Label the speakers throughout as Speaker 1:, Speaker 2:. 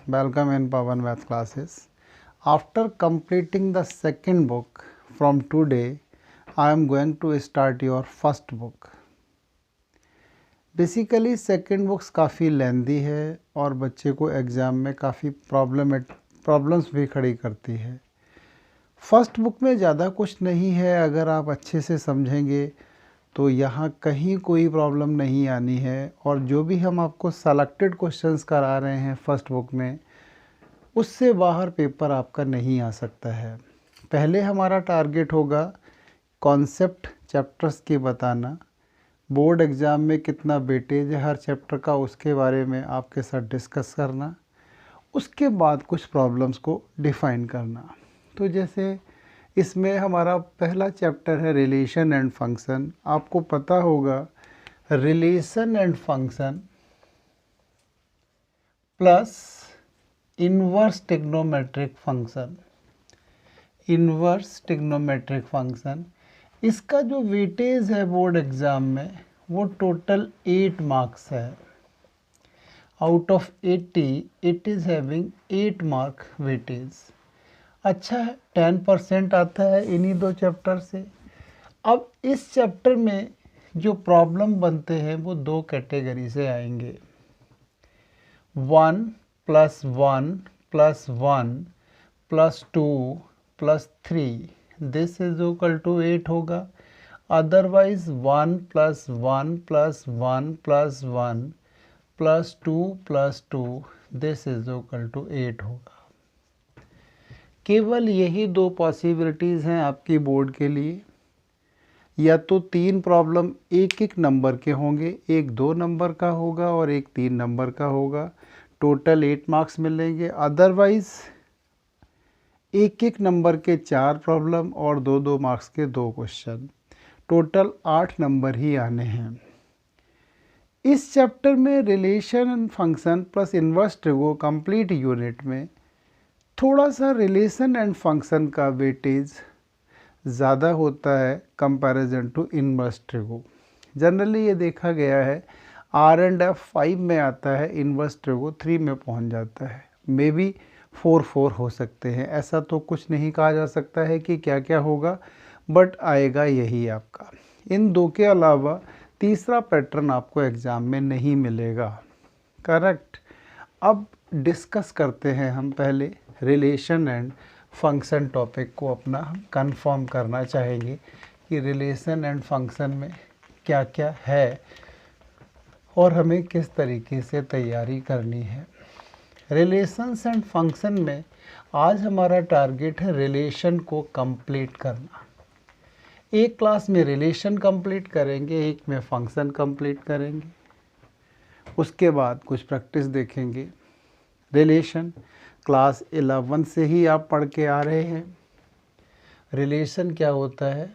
Speaker 1: welcome in Pawan Math classes. After completing the second book from today, I am going to start your first book. Basically second books काफ़ी लेंदी है और बच्चे को exam में काफ़ी problems भी खड़ी करती है। फर्स्ट बुक में ज़्यादा कुछ नहीं है, अगर आप अच्छे से समझेंगे तो यहाँ कहीं कोई प्रॉब्लम नहीं आनी है। और जो भी हम आपको सेलेक्टेड क्वेश्चंस करा रहे हैं फर्स्ट बुक में, उससे बाहर पेपर आपका नहीं आ सकता है। पहले हमारा टारगेट होगा कॉन्सेप्ट चैप्टर्स की बताना, बोर्ड एग्ज़ाम में कितना वेटेज है हर चैप्टर का उसके बारे में आपके साथ डिस्कस करना, उसके बाद कुछ प्रॉब्लम्स को डिफ़ाइन करना। तो जैसे इसमें हमारा पहला चैप्टर है रिलेशन एंड फंक्शन। आपको पता होगा relation and function plus inverse trigonometric function, inverse trigonometric function, इसका जो वेटेज है बोर्ड एग्ज़ाम में वो टोटल 8 मार्क्स है। Out of 80 it is having 8 mark weightage. अच्छा है, 10% आता है इन्हीं दो चैप्टर से। अब इस चैप्टर में जो प्रॉब्लम बनते हैं वो दो कैटेगरी से आएंगे। 1 + 1 + 1 + 2 + 3 दिस इज इक्वल टू 8 होगा। Otherwise 1 + 1 + 1 + 1 + 2 + 2 this is equal to 8 होगा। केवल यही दो पॉसिबिलिटीज़ हैं आपकी बोर्ड के लिए। या तो 3 प्रॉब्लम एक एक नंबर के होंगे, एक 2 नंबर का होगा और एक 3 नंबर का होगा, टोटल 8 मार्क्स मिलेंगे। अदरवाइज़ एक एक नंबर के 4 प्रॉब्लम और 2-2 मार्क्स के 2 क्वेश्चन, टोटल 8 नंबर ही आने हैं। इस चैप्टर में relation and function plus inverse trigo complete unit में थोड़ा सा रिलेशन एंड फंक्शन का वेटेज ज़्यादा होता है comparison to inverse trigo. Generally ये देखा गया है R&F 5 में आता है, इन्वर्स ट्रिगो 3 में पहुंच जाता है। मे बी 4-4 हो सकते हैं, ऐसा तो कुछ नहीं कहा जा सकता है कि क्या क्या होगा, बट आएगा यही आपका। इन दो के अलावा तीसरा पैटर्न आपको एग्ज़ाम में नहीं मिलेगा। करेक्ट। अब डिस्कस करते हैं हम पहले रिलेशन एंड फंक्शन टॉपिक को अपना हम कंफर्म करना चाहेंगे कि रिलेशन एंड फंक्शन में क्या क्या है और हमें किस तरीके से तैयारी करनी है। रिलेशंस एंड फंक्शन में आज हमारा टारगेट है रिलेशन को कंप्लीट करना। एक क्लास में रिलेशन कंप्लीट करेंगे, एक में फंक्शन कंप्लीट करेंगे, उसके बाद कुछ प्रैक्टिस देखेंगे। रिलेशन क्लास 11 से ही आप पढ़ के आ रहे हैं। रिलेशन क्या होता है?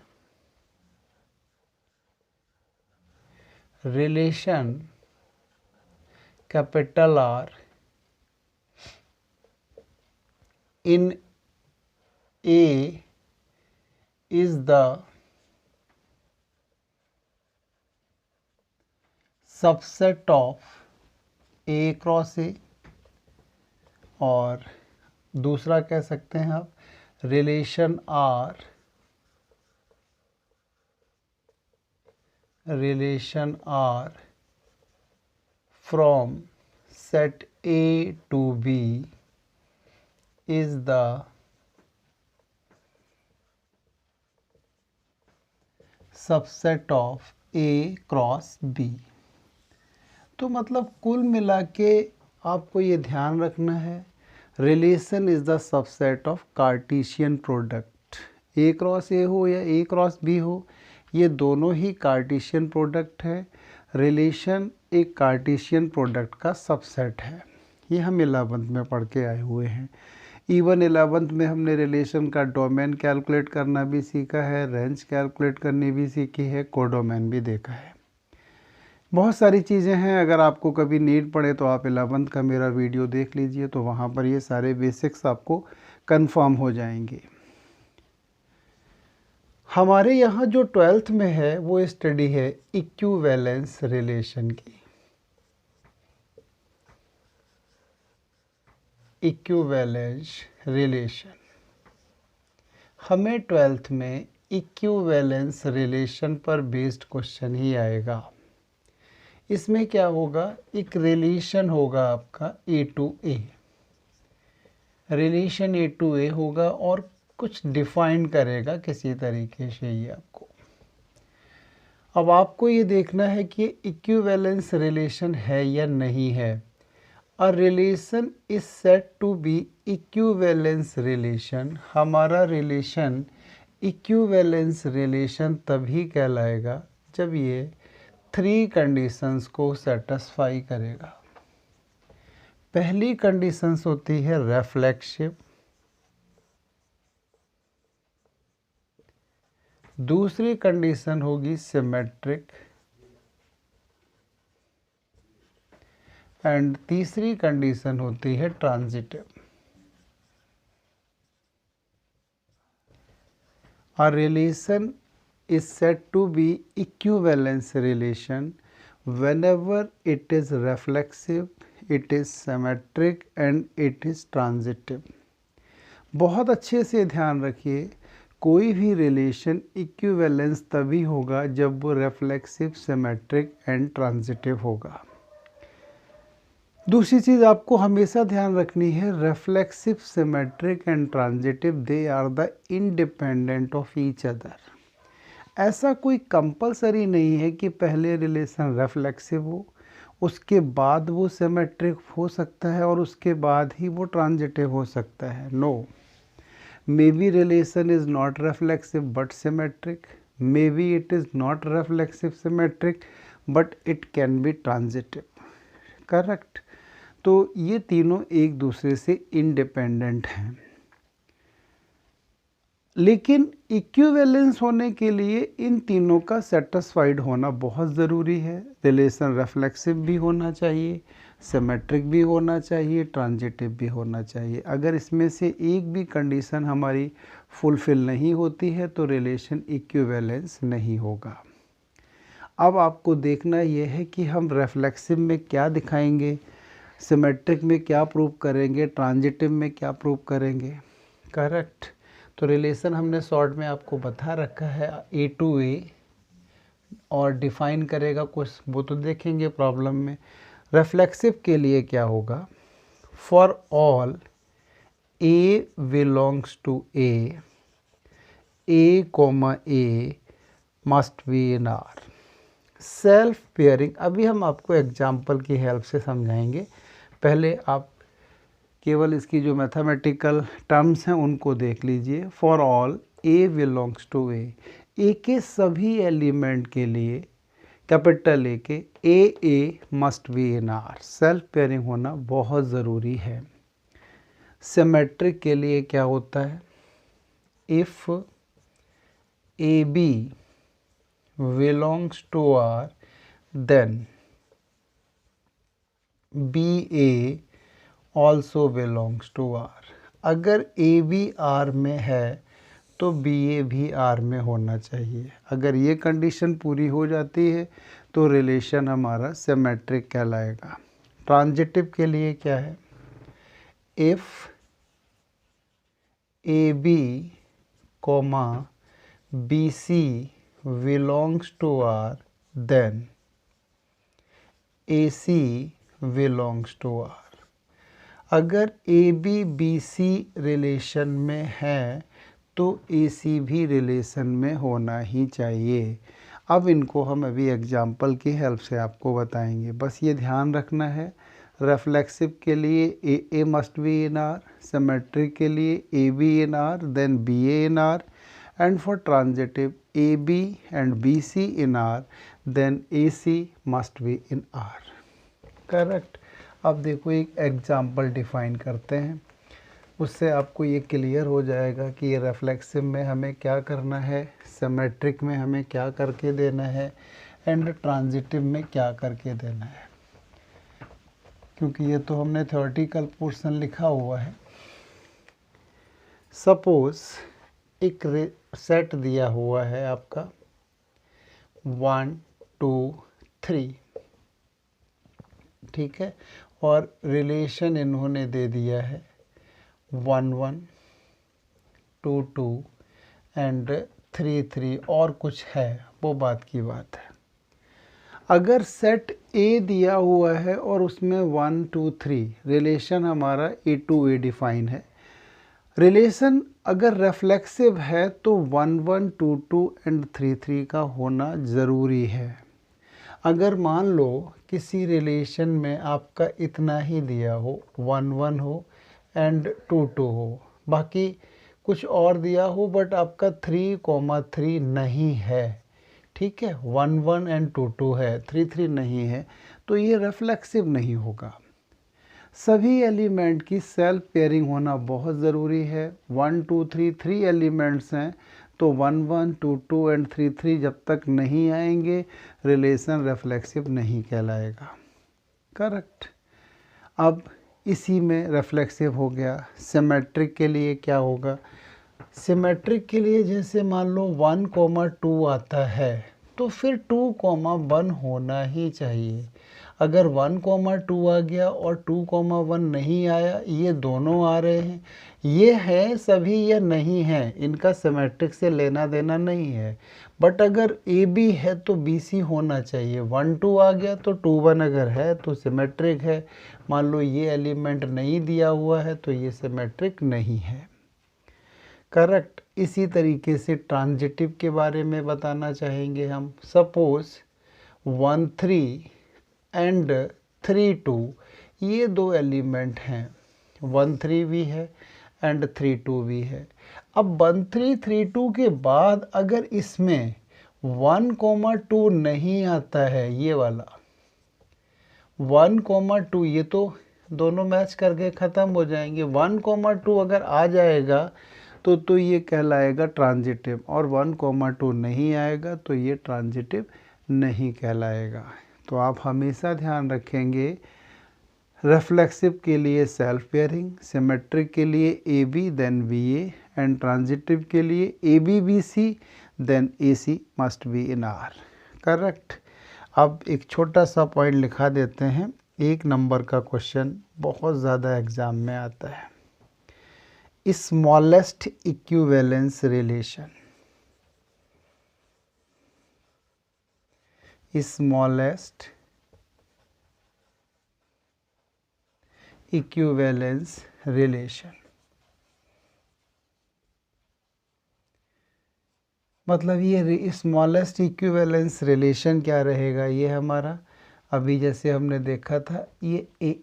Speaker 1: Relation capital R in A is the subset of A cross A, और दूसरा कह सकते हैं आप relation R from set A to B is the subset of A cross B। तो मतलब कुल मिला के आपको ये ध्यान रखना है, relation is the subset of Cartesian product. A cross A हो या A क्रॉस B हो, ये दोनों ही कार्टेशियन प्रोडक्ट है। रिलेशन एक कार्टेशियन प्रोडक्ट का सबसेट है। ये हम 11th में पढ़ के आए हुए हैं। इवन 11th में हमने रिलेशन का डोमेन कैलकुलेट करना भी सीखा है, रेंज कैलकुलेट करनी भी सीखी है, कोडोमेन भी देखा है। बहुत सारी चीज़ें हैं। अगर आपको कभी नीड पड़े तो आप 11th का मेरा वीडियो देख लीजिए, तो वहाँ पर ये सारे बेसिक्स आपको कंफर्म हो जाएंगे। हमारे यहाँ जो 12th में है वो स्टडी है इक्विवेलेंस रिलेशन की। Equivalence relation. हमें 12th में इक्विवेलेंस रिलेशन पर बेस्ड क्वेश्चन ही आएगा। इसमें क्या होगा, एक रिलेशन होगा आपका A to A, relation A to A होगा और कुछ डिफाइन करेगा किसी तरीके से ये आपको। अब आपको ये देखना है कि इक्विवेलेंस रिलेशन है या नहीं है। A relation is said to be equivalence relation. हमारा रिलेशन इक्विवेलेंस रिलेशन तभी कहलाएगा जब ये 3 कंडीशंस को सेटिस्फाई करेगा। पहली कंडीशंस होती है रेफ्लेक्सिव, दूसरी कंडीशन होगी सिमेट्रिक एंड तीसरी कंडीशन होती है transitive. A relation is said to be equivalence relation whenever it is reflexive, it is symmetric and it is transitive। बहुत अच्छे से ध्यान रखिए, कोई भी रिलेशन इक्विवेलेंस तभी होगा जब वो रेफ्लेक्सिव, सिमेट्रिक एंड ट्रांजिटिव होगा। दूसरी चीज़ आपको हमेशा ध्यान रखनी है, reflexive, symmetric and transitive they are the independent of each other. ऐसा कोई कंपलसरी नहीं है कि पहले रिलेशन रेफ्लेक्सिव हो, उसके बाद वो सिमेट्रिक हो सकता है और उसके बाद ही वो ट्रांजिटिव हो सकता है। No, maybe relation is not reflexive but symmetric, maybe it is not reflexive symmetric but it can be transitive. Correct. तो ये तीनों एक दूसरे से इंडिपेंडेंट हैं, लेकिन इक्विवेलेंस होने के लिए इन तीनों का सेटिस्फाइड होना बहुत ज़रूरी है। रिलेशन रेफ्लेक्सिव भी होना चाहिए, सिमेट्रिक भी होना चाहिए, ट्रांजिटिव भी होना चाहिए। अगर इसमें से एक भी कंडीशन हमारी फुलफिल नहीं होती है तो रिलेशन इक्विवेलेंस नहीं होगा। अब आपको देखना यह है कि हम रेफ्लेक्सिव में क्या दिखाएंगे, सिमेट्रिक में क्या प्रूव करेंगे, ट्रांजिटिव में क्या प्रूव करेंगे। करेक्ट। तो रिलेशन हमने शॉर्ट में आपको बता रखा है ए टू ए, और डिफाइन करेगा कुछ, वो तो देखेंगे प्रॉब्लम में। रेफ्लेक्सिव के लिए क्या होगा, for all A belongs to A comma a must be in R. Self pairing अभी हम आपको एग्जाम्पल की हेल्प से समझाएंगे, पहले आप केवल इसकी जो मैथमेटिकल टर्म्स हैं उनको देख लीजिए। For all A belongs to A के सभी एलिमेंट के लिए, कैपिटल ए के, a must be in R. Self pairing होना बहुत ज़रूरी है। सिमेट्रिक के लिए क्या होता है, if a b belongs to R then BA also belongs to R। अगर AB R में है तो BA भी R में होना चाहिए। अगर ये कंडीशन पूरी हो जाती है तो रिलेशन हमारा सिमेट्रिक कहलाएगा। ट्रांजिटिव के लिए क्या है, if AB comma BC belongs to R then AC belongs to R। अगर AB BC रिलेशन में है तो AC भी रिलेशन में होना ही चाहिए। अब इनको हम अभी एग्जाम्पल की हेल्प से आपको बताएंगे। बस ये ध्यान रखना है, रेफ्लेक्सिव के लिए a must be in R, symmetric के लिए a b in R then b A in R, and for transitive AB and BC in R then AC must be in R। Correct. अब देखो एक example define करते हैं, उससे आपको ये क्लियर हो जाएगा कि ये रेफ्लेक्सिव में हमें क्या करना है, सिमेट्रिक में हमें क्या करके देना है एंड ट्रांजिटिव में क्या करके देना है, क्योंकि ये तो हमने थ्योरेटिकल पोर्शन लिखा हुआ है। सपोज एक सेट दिया हुआ है आपका 1 2 3, ठीक है, और रिलेशन इन्होंने दे दिया है 1 1 2 2 एंड 3 3 और कुछ है वो बात की बात है। अगर सेट ए दिया हुआ है और उसमें 1 2 3 रिलेशन हमारा ए टू ए डिफाइन है, रिलेशन अगर रेफ्लेक्सिव है तो 1 1 2 2 एंड 3 3 का होना ज़रूरी है। अगर मान लो किसी रिलेशन में आपका इतना ही दिया हो, 1 1 हो एंड 2 2 हो, बाकी कुछ और दिया हो बट आपका 3 नहीं है, ठीक है, 1 1 एंड 2 2 है, 3 3 नहीं है, तो ये रिफ्लेक्सिव नहीं होगा। सभी एलिमेंट की सेल्फ पेयरिंग होना बहुत ज़रूरी है। 1 2 3 3 एलिमेंट्स हैं, तो 1 1 2 2 एंड 3 3 जब तक नहीं आएंगे रिलेशन रिफ्लेक्सिव नहीं कहलाएगा। करेक्ट। अब इसी में रिफ्लेक्सिव हो गया। सिमेट्रिक के लिए क्या होगा? सिमेट्रिक के लिए जैसे मान लो 1 2 आता है तो फिर 2 1 होना ही चाहिए। अगर 1 2 आ गया और 2 1 नहीं आया, ये दोनों आ रहे हैं, ये है सभी या नहीं है, इनका सिमेट्रिक से लेना देना नहीं है। बट अगर ए बी है तो बी सी होना चाहिए। 1 2 आ गया तो 2 1 अगर है तो सिमेट्रिक है। मान लो ये एलिमेंट नहीं दिया हुआ है तो ये सिमेट्रिक नहीं है। करेक्ट। इसी तरीके से ट्रांजिटिव के बारे में बताना चाहेंगे हम। सपोज 1 3 एंड 3 2 ये दो एलिमेंट हैं, 1 3 भी है एंड 3 2 भी है। अब 1 3 3 2 के बाद अगर इसमें 1 2 नहीं आता है, ये वाला 1 2, ये तो दोनों मैच करके ख़त्म हो जाएंगे। 1 2 अगर आ जाएगा तो ये कहलाएगा ट्रांजिटिव, और 1 2 नहीं आएगा तो ये ट्रांजिटिव नहीं कहलाएगा। तो आप हमेशा ध्यान रखेंगे, रिफ्लेक्सिव के लिए सेल्फ पेयरिंग, सिमेट्रिक के लिए a b then b a, and transitive के लिए a b b c then a c must be in R. Correct. अब एक छोटा सा पॉइंट लिखा देते हैं, 1 नंबर का क्वेश्चन बहुत ज़्यादा एग्ज़ाम में आता है। Smallest equivalence relation, smallest equivalence relation मतलब ये स्मॉलेस्ट इक्विवेलेंस रिलेशन क्या रहेगा? ये हमारा अभी जैसे हमने देखा था, ये ए,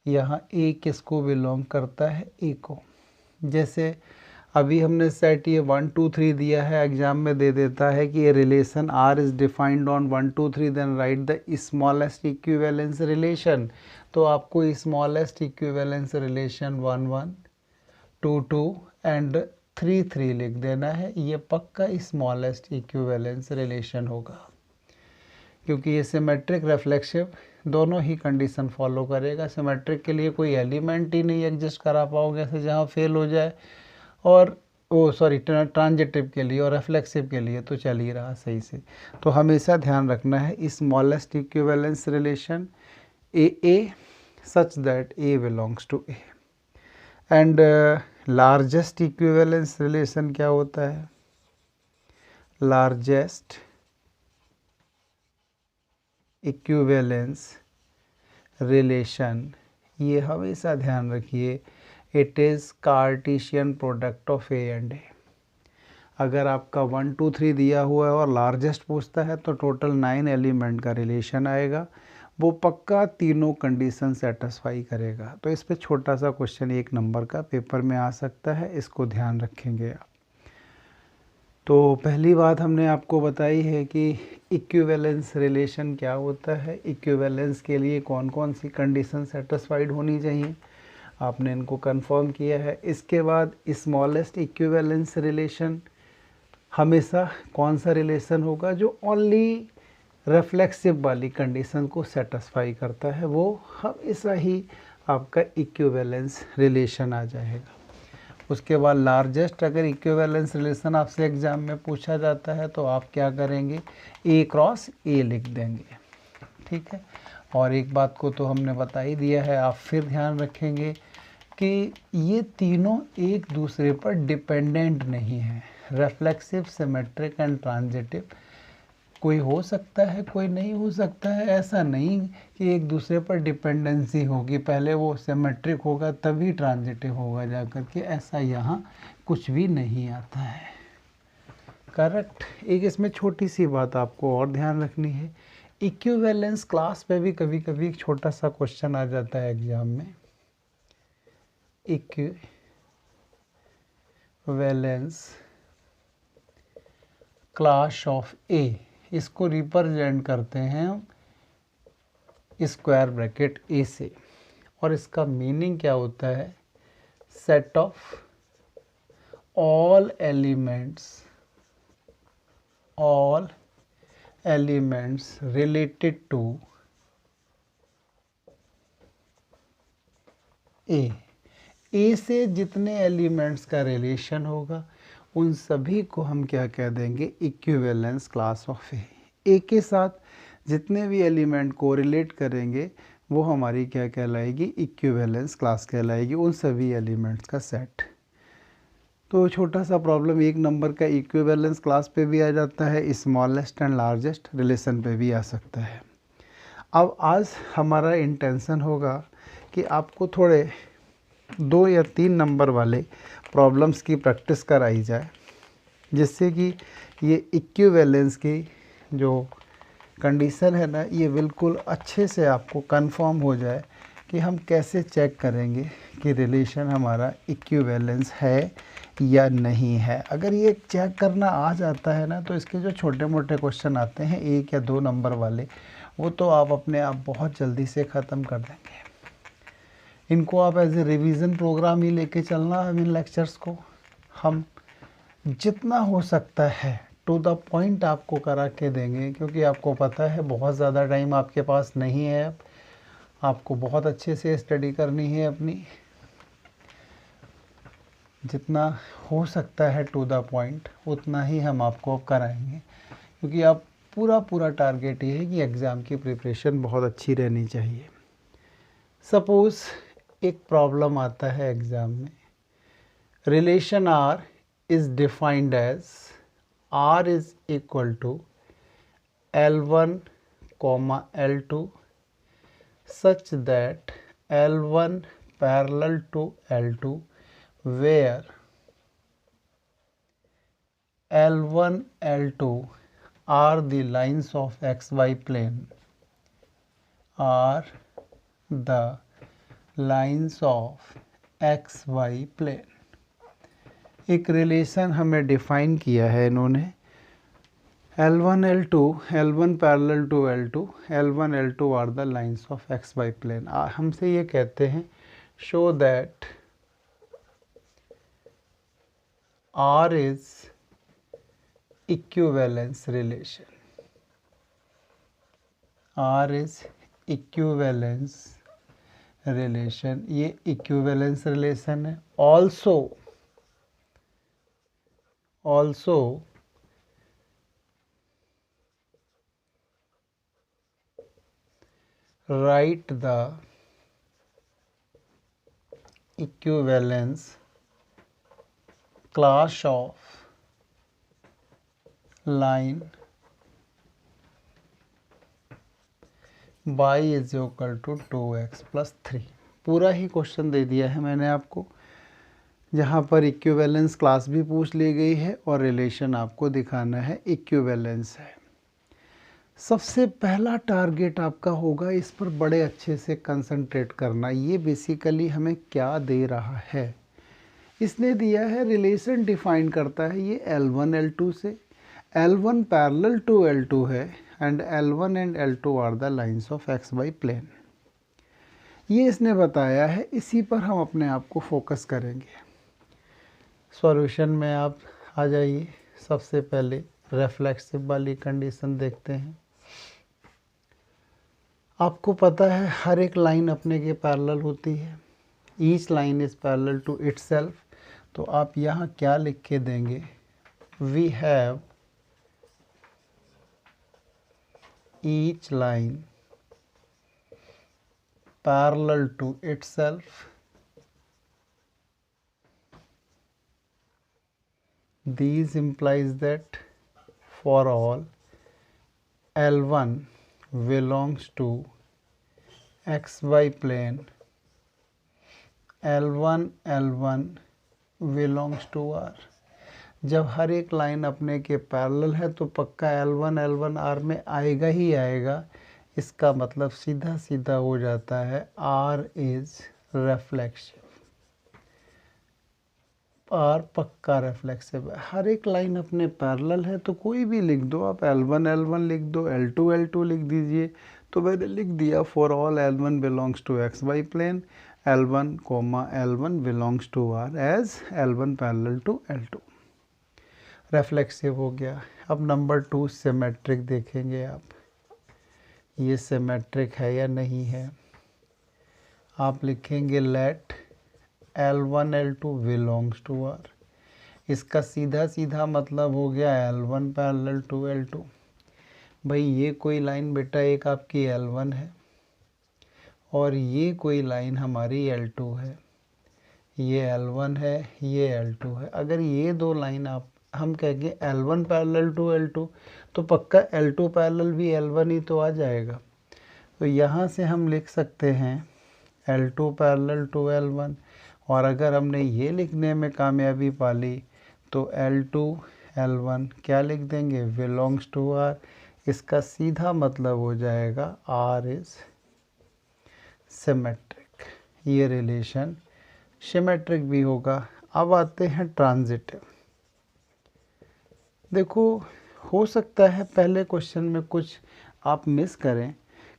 Speaker 1: यहाँ ए किसको बिलोंग करता है? ए को। जैसे अभी हमने सेट ये 1 2 3 दिया है, एग्जाम में दे देता है कि ये relation R is defined on 1 2 3 then write the smallest equivalence relation. तो आपको स्मॉलेस्ट इक्विवेलेंस रिलेशन 1 1 2 2 एंड 3 3 लिख देना है। ये पक्का स्मॉलेस्ट इक्विवेलेंस रिलेशन होगा, क्योंकि ये सिमेट्रिक रिफ्लेक्सिव दोनों ही कंडीशन फॉलो करेगा। सिमेट्रिक के लिए कोई एलिमेंट ही नहीं एग्जिस्ट करा पाओगे ऐसे जहाँ फेल हो जाए, और ट्रांजिटिव के लिए और रिफ्लेक्सिव के लिए तो चल ही रहा सही से। तो हमेशा ध्यान रखना है smallest equivalence relation a such that a belongs to a. And largest equivalence relation क्या होता है? लार्जेस्ट इक्विवेलेंस रिलेशन, ये हमेशा ध्यान रखिए, it is Cartesian product of A and A. अगर आपका 1 2 3 दिया हुआ है और लार्जेस्ट पूछता है तो टोटल 9 एलिमेंट का रिलेशन आएगा, वो पक्का तीनों कंडीशन सेटिस्फाई करेगा। तो इस पे छोटा सा क्वेश्चन 1 नंबर का पेपर में आ सकता है, इसको ध्यान रखेंगे आप। तो पहली बात हमने आपको बताई है कि इक्विवेलेंस रिलेशन क्या होता है, इक्विवेलेंस के लिए कौन कौन सी कंडीशन सेटिस्फाइड होनी चाहिए, आपने इनको कंफर्म किया है। इसके बाद स्मॉलेस्ट इक्विवेलेंस रिलेशन हमेशा कौन सा रिलेशन होगा? जो ओनली रिफ्लेक्सिव वाली कंडीशन को सेटिस्फाई करता है, वो हमेशा ही आपका इक्विवेलेंस रिलेशन आ जाएगा। उसके बाद लार्जेस्ट अगर इक्विवेलेंस रिलेशन आपसे एग्ज़ाम में पूछा जाता है तो आप क्या करेंगे? ए क्रॉस ए लिख देंगे, ठीक है। और एक बात को तो हमने बता ही दिया है, आप फिर ध्यान रखेंगे कि ये तीनों एक दूसरे पर डिपेंडेंट नहीं है। रिफ्लेक्सिव, सिमेट्रिक एंड ट्रांजिटिव कोई हो सकता है, कोई नहीं हो सकता है। ऐसा नहीं कि एक दूसरे पर डिपेंडेंसी होगी, पहले वो सिमेट्रिक होगा तभी ट्रांजिटिव होगा जा कर के, ऐसा यहाँ कुछ भी नहीं आता है। करेक्ट। एक इसमें छोटी सी बात आपको और ध्यान रखनी है, इक्विवेलेंस क्लास पे भी कभी कभी एक छोटा सा क्वेश्चन आ जाता है एग्जाम में। इक्विवेलेंस क्लास ऑफ ए, इसको रिप्रेजेंट करते हैं हम स्क्वायर ब्रैकेट ए से, और इसका मीनिंग क्या होता है, set of all elements related to A से जितने एलिमेंट्स का रिलेशन होगा उन सभी को हम क्या कह देंगे, इक्विवेलेंस क्लास ऑफ ए के साथ जितने भी एलिमेंट को रिलेट करेंगे वो हमारी क्या कहलाएगी, इक्विवेलेंस क्लास कहलाएगी, उन सभी एलिमेंट्स का सेट। तो छोटा सा प्रॉब्लम एक नंबर का इक्विवेलेंस क्लास पे भी आ जाता है, स्मॉलेस्ट एंड लार्जेस्ट रिलेशन पे भी आ सकता है। अब आज हमारा इंटेंशन होगा कि आपको थोड़े 2 या 3 नंबर वाले प्रॉब्लम्स की प्रैक्टिस कराई जाए, जिससे कि ये इक्विवेलेंस की जो कंडीशन है ना, ये बिल्कुल अच्छे से आपको कंफर्म हो जाए कि हम कैसे चेक करेंगे कि रिलेशन हमारा इक्विवेलेंस है या नहीं है। अगर ये चेक करना आ जाता है ना, तो इसके जो छोटे मोटे क्वेश्चन आते हैं 1 या 2 नंबर वाले, वो तो आप अपने आप बहुत जल्दी से ख़त्म कर देंगे। इनको आप एज ए रिवीजन प्रोग्राम ही लेके चलना है। इन लेक्चर्स को हम जितना हो सकता है टू द पॉइंट आपको करा के देंगे, क्योंकि आपको पता है बहुत ज़्यादा टाइम आपके पास नहीं है। अब आपको बहुत अच्छे से स्टडी करनी है अपनी, जितना हो सकता है टू द पॉइंट उतना ही हम आपको कराएंगे, क्योंकि आप पूरा टारगेट ये है कि एग्ज़ाम की प्रिपरेशन बहुत अच्छी रहनी चाहिए। सपोज़ एक प्रॉब्लम आता है एग्ज़ाम में, relation R is defined as R is equal to L1, L2 such that L1 parallel to L2 where L1, L2 are the lines of XY plane, are the lines of XY plane। एक relation हमें define किया है इन्होंने, L1 L2, L1 parallel to L2, L1 L2 are the lines of X Y plane. हमसे ये कहते हैं show that R is equivalence relation, R is equivalence relation, ये इक्विवेलेंस रिलेशन है। also write the equivalence class of line y is equal to 2x plus 3। पूरा ही question दे दिया है मैंने आपको, जहाँ पर इक्विवेलेंस क्लास भी पूछ ली गई है और रिलेशन आपको दिखाना है इक्विवेलेंस है। सबसे पहला टारगेट आपका होगा इस पर बड़े अच्छे से कंसंट्रेट करना। ये बेसिकली हमें क्या दे रहा है, इसने दिया है रिलेशन डिफाइन करता है ये L1 L2 से, L1 पैरेलल टू L2 है and L1 and L2 are the lines of X Y plane. ये इसने बताया है, इसी पर हम अपने आप को फोकस करेंगे। सॉल्यूशन में आप आ जाइए। सबसे पहले रिफ्लेक्सिव वाली कंडीशन देखते हैं। आपको पता है हर एक लाइन अपने के पैरेलल होती है, each line is parallel to itself. तो आप यहाँ क्या लिख के देंगे, we have each line parallel to itself. These implies that for all L1 belongs to xy plane, L1 belongs to R. जब हर एक लाइन अपने के पैरेलल है तो पक्का L1 R में आएगा ही आएगा। इसका मतलब सीधा सीधा हो जाता है R इज रिफ्लेक्सिव। R पक्का रिफ्लेक्सिव है। हर एक लाइन अपने पैरेलल है तो कोई भी लिख दो आप, L1 लिख दो, L2 लिख दीजिए। तो मैंने लिख दिया for all L1 belongs to XY plane, L1 belongs to R as L1 parallel to L2। Reflexive हो गया। अब नंबर 2 सिमेट्रिक देखेंगे आप, ये सिमेट्रिक है या नहीं है। आप लिखेंगे late L1 L2 belongs to R। इसका सीधा सीधा मतलब हो गया L1 पैरेलल टू L2। भाई ये कोई लाइन बेटा एक आपकी L1 है और ये कोई लाइन हमारी L2 है। ये L1 है, ये L2 है। अगर ये दो लाइन आप हम कहेंगे L1 पैरेलल टू L2 तो पक्का L2 पैरेलल भी L1 ही तो आ जाएगा। तो यहाँ से हम लिख सकते हैं L2 पैरेलल टू L1, और अगर हमने ये लिखने में कामयाबी पा ली तो L2 L1 क्या लिख देंगे, बिलोंग्स टू R। इसका सीधा मतलब हो जाएगा R इज सिमेट्रिक। ये रिलेशन सिमेट्रिक भी होगा। अब आते हैं ट्रांजिटिव। देखो हो सकता है पहले क्वेश्चन में कुछ आप मिस करें,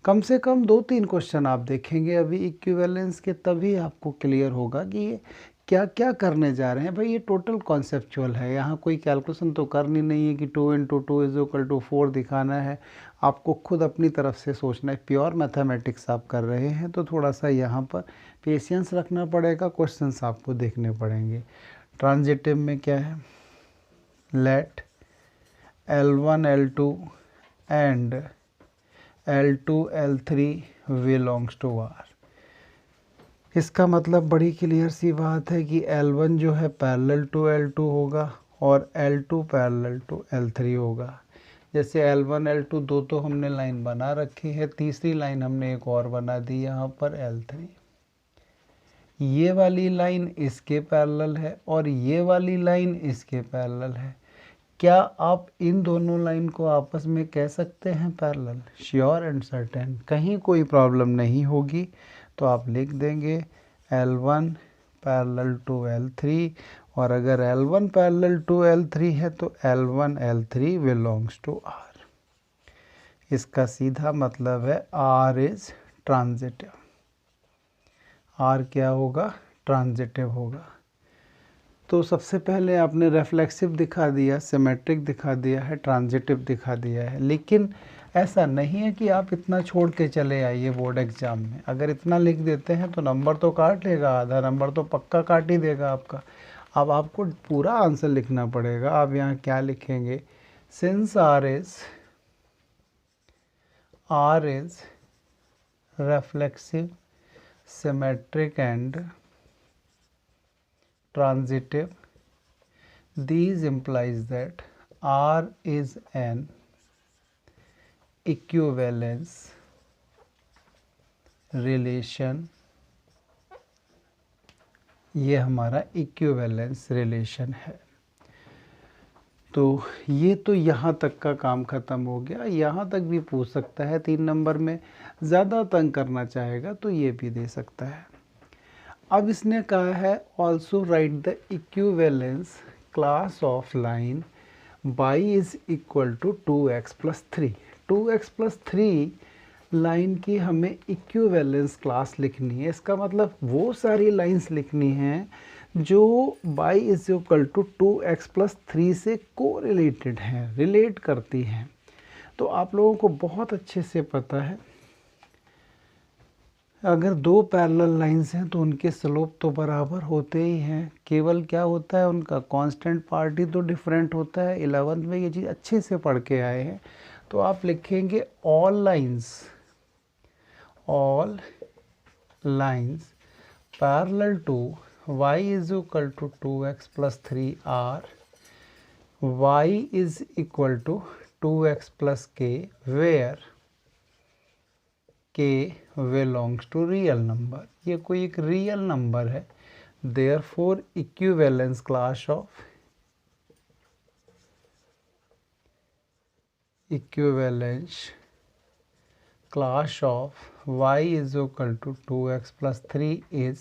Speaker 1: कम से कम 2-3 क्वेश्चन आप देखेंगे अभी इक्विवेलेंस के, तभी आपको क्लियर होगा कि ये क्या क्या करने जा रहे हैं। भाई ये टोटल कॉन्सेप्चुअल है, यहाँ कोई कैलकुलेशन तो करनी नहीं है कि 2 × 2 = 4 दिखाना है। आपको खुद अपनी तरफ से सोचना है। प्योर मैथमेटिक्स आप कर रहे हैं तो थोड़ा सा यहाँ पर पेशेंस रखना पड़ेगा, क्वेश्चंस आपको देखने पड़ेंगे। ट्रांजिटिव में क्या है, let L1 L2 and L2 L3 belongs to R। इसका मतलब बड़ी क्लियर सी बात है कि L1 जो है पैरेलल टू L2 होगा और L2 पैरेलल टू L3 होगा। जैसे L1 L2 दो तो हमने लाइन बना रखी है, तीसरी लाइन हमने एक और बना दी यहाँ पर L3। ये वाली लाइन इसके पैरेलल है और ये वाली लाइन इसके पैरेलल है। क्या आप इन दोनों लाइन को आपस में कह सकते हैं पैरेलल? श्योर एंड सर्टेन, कहीं कोई प्रॉब्लम नहीं होगी। तो आप लिख देंगे L1 पैरेलल टू L3, और अगर L1 पैरेलल टू L3 है तो L1 L3 belongs to R। इसका सीधा मतलब है R इज ट्रांजिटिव। R क्या होगा, ट्रांजिटिव होगा। तो सबसे पहले आपने रिफ्लेक्सिव दिखा दिया, सिमेट्रिक दिखा दिया है, ट्रांजिटिव दिखा दिया है। लेकिन ऐसा नहीं है कि आप इतना छोड़ के चले आइए बोर्ड एग्ज़ाम में। अगर इतना लिख देते हैं तो नंबर तो काट लेगा, आधा नंबर तो पक्का काट ही देगा आपका। अब आपको पूरा आंसर लिखना पड़ेगा। आप यहाँ क्या लिखेंगे, since R is reflexive, symmetric and transitive, these implies that R is an equivalence relation। ये हमारा इक्विवेलेंस रिलेशन है। तो ये तो यहाँ तक का काम ख़त्म हो गया। यहाँ तक भी पूछ सकता है 3 नंबर में, ज़्यादा तंग करना चाहेगा तो ये भी दे सकता है। अब इसने कहा है also write the equivalence class of line y is equal to 2x + 3। 2x + 3 line की हमें इक्विवेलेंस क्लास लिखनी है। इसका मतलब वो सारी लाइंस लिखनी हैं जो y is equal to 2x + 3 से कोरिलेटेड हैं, रिलेट करती हैं। तो आप लोगों को बहुत अच्छे से पता है अगर 2 पैरेलल लाइंस हैं तो उनके स्लोप तो बराबर होते ही हैं। केवल क्या होता है, उनका कांस्टेंट पार्ट ही तो डिफरेंट होता है। 11th में ये चीज़ अच्छे से पढ़ के आए हैं। तो आप लिखेंगे all lines parallel to y is equal to 2x plus 3 are y is equal to 2x plus k where k belongs to real number. ये कोई एक रियल नंबर है, therefore equivalence class of y is equal to 2x plus 3 is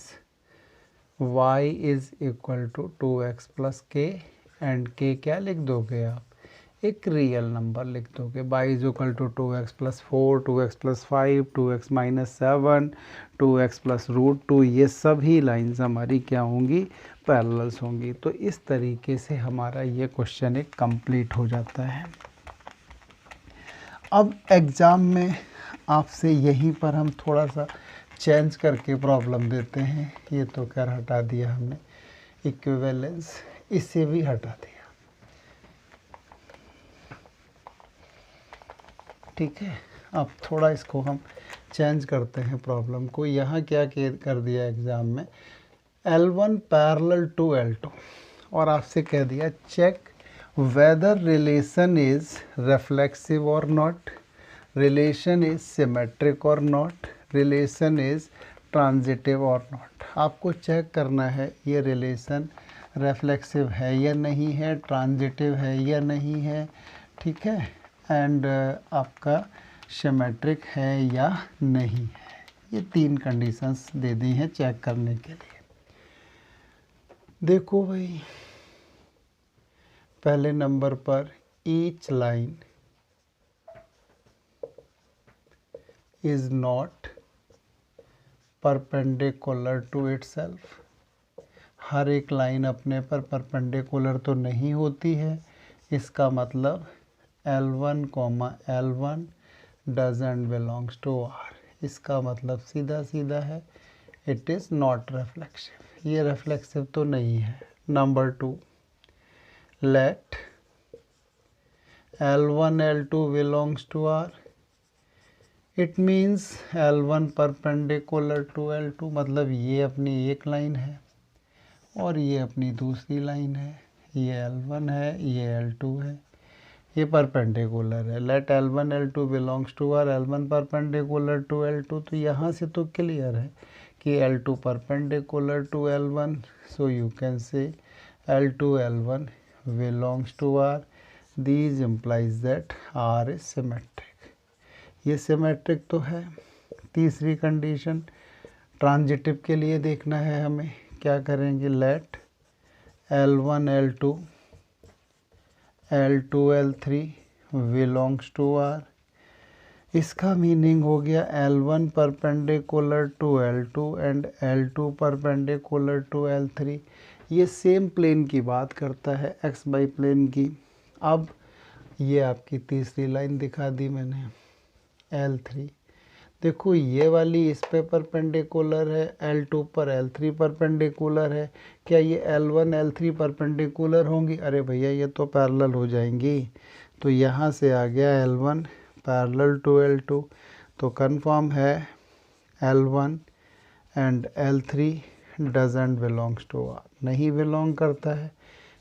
Speaker 1: y is equal to 2x plus k and k क्या लिख दोगे आप, एक real number लिख दोगे. y is equal to 2x plus 4, 2x plus 5, 2x minus 7, 2x plus root 2, ये सभी lines हमारी क्या होंगी, पैरेलल्स होंगी. तो इस तरीके से हमारा ये क्वेश्चन एक कंप्लीट हो जाता है. अब एग्ज़ाम में आपसे यहीं पर हम थोड़ा सा चेंज करके प्रॉब्लम देते हैं. ये तो खैर हटा दिया हमने, इक्विवेलेंस इसे भी हटा दिया. ठीक है, अब थोड़ा इसको हम चेंज करते हैं प्रॉब्लम को. यहाँ क्या कर दिया एग्ज़ाम में, L1 पैरेलल टू L2 और आपसे कह दिया check whether relation is reflexive और नॉट, रिलेशन इज़ सिमेट्रिक और नॉट, रिलेशन इज़ ट्रांजिटिव और नॉट. आपको चेक करना है ये रिलेशन रिफ्लेक्सिव है या नहीं है, ट्रांजिटिव है या नहीं है. ठीक है, एंड आपका सिमेट्रिक है या नहीं है. ये 3 कंडीशंस दे दी हैं चेक करने के लिए. देखो भाई, पहले नंबर पर each line is not perpendicular to itself. हर एक लाइन अपने पर परपेंडिकुलर तो नहीं होती है. इसका मतलब L1, L1 doesn't belongs to R. इसका मतलब सीधा सीधा है, इट इज़ नॉट रिफ्लेक्सिव. ये रिफ्लेक्सिव तो नहीं है. Number 2, let L1 L2 belongs to R. It means L1 perpendicular to L2, मतलब ये अपनी एक लाइन है और ये अपनी दूसरी लाइन है. ये L1 है, ये L2 है, ये परपेंडिकुलर है. Let L1 L2 belongs to R, L1 perpendicular to L2. तो यहाँ से तो क्लियर है कि L2 perpendicular to L1, so you can say L2 L1 belongs to R. These implies that R is symmetric. ये symmetric तो है. तीसरी कंडीशन ट्रांजिटिव के लिए देखना है हमें. क्या करेंगे, let L1 L2 L2 L3 belongs to R. इसका मीनिंग हो गया L1 perpendicular to L2 and L2 perpendicular to L3. ये सेम प्लेन की बात करता है, एक्स बाई प्लेन की. अब ये आपकी तीसरी लाइन दिखा दी मैंने, L3. देखो ये वाली इस पे परपेंडिकुलर है, L2 पर L3 परपेंडिकुलर है. क्या ये L1 L3 परपेंडिकुलर होंगी? अरे भैया ये तो पैरेलल हो जाएंगी. तो यहाँ से आ गया L1 पैरेलल टू L2. तो कंफर्म है L1 and L3 doesn't belongs to R. नहीं बिलोंग करता है.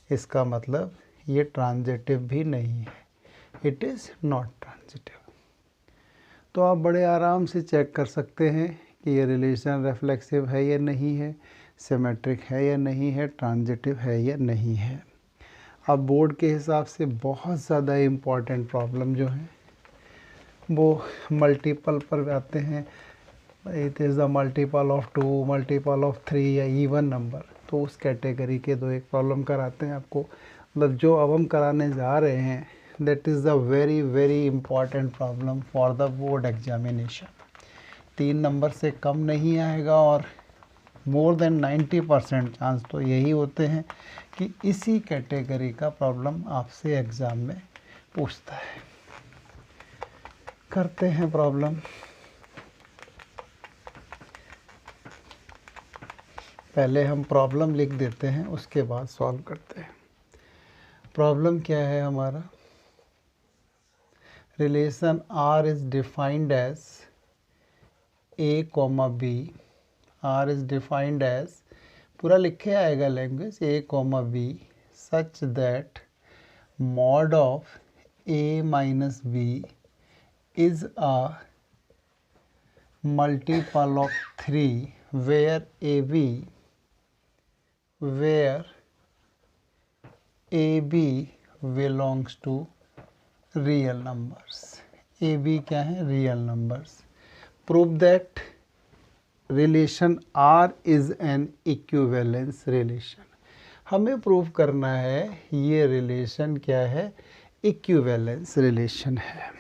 Speaker 1: इसका मतलब ये ट्रांजिटिव भी नहीं है, इट इज़ नॉट ट्रांजिटिव. तो आप बड़े आराम से चेक कर सकते हैं कि ये रिलेशन रिफ्लेक्सिव है या नहीं है, सिमेट्रिक है या नहीं है, ट्रांजिटिव है या नहीं है. अब बोर्ड के हिसाब से बहुत ज़्यादा इम्पॉर्टेंट प्रॉब्लम जो हैं वो मल्टीपल पर आते हैं. It is the multiple of 2, multiple of 3 या इवन नंबर. तो उस कैटेगरी के 2 एक प्रॉब्लम कराते हैं आपको. मतलब जो अब हम कराने जा रहे हैं, that is the very very important problem for the board examination. 3 number से कम नहीं आएगा और मोर देन 90% चांस तो यही होते हैं कि इसी कैटेगरी का प्रॉब्लम आपसे एग्ज़ाम में पूछता है. करते हैं प्रॉब्लम. पहले हम प्रॉब्लम लिख देते हैं, उसके बाद सॉल्व करते हैं. प्रॉब्लम क्या है हमारा, relation R is defined as A, B R is defined as, पूरा लिखे आएगा language, A comma B such that mod of A minus B is a multiple of 3 where AB belongs to real numbers. AB क्या है? real numbers. Prove that relation R is an equivalence relation. हमें prove करना है ये relation क्या है? Equivalence relation है।